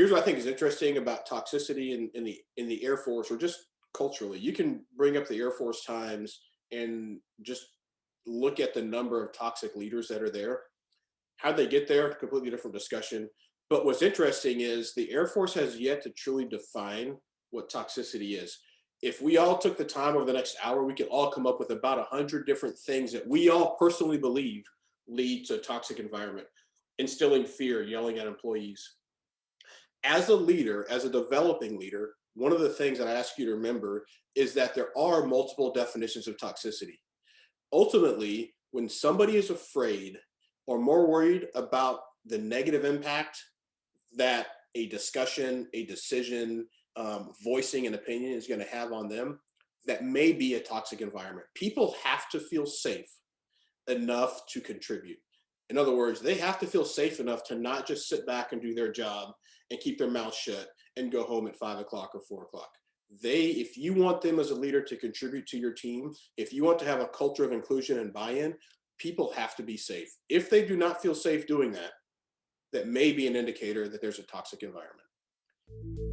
here's what I think is interesting about toxicity in the Air Force, or just culturally. You can bring up the Air Force times and just look at the number of toxic leaders that are there. How'd they get there? Completely different discussion. But what's interesting is the Air Force has yet to truly define what toxicity is. If we all took the time over the next hour, we could all come up with about 100 different things that we all personally believe lead to a toxic environment. Instilling fear, yelling at employees. As a leader, as a developing leader, one of the things that I ask you to remember is that there are multiple definitions of toxicity. Ultimately, when somebody is afraid or more worried about the negative impact that a discussion, a decision, voicing an opinion is going to have on them, that may be a toxic environment. People have to feel safe enough to contribute. In other words, they have to feel safe enough to not just sit back and do their job and keep their mouth shut and go home at 5 o'clock or 4 o'clock. If you want them as a leader to contribute to your team, if you want to have a culture of inclusion and buy-in, people have to be safe. If they do not feel safe doing that, that may be an indicator that there's a toxic environment.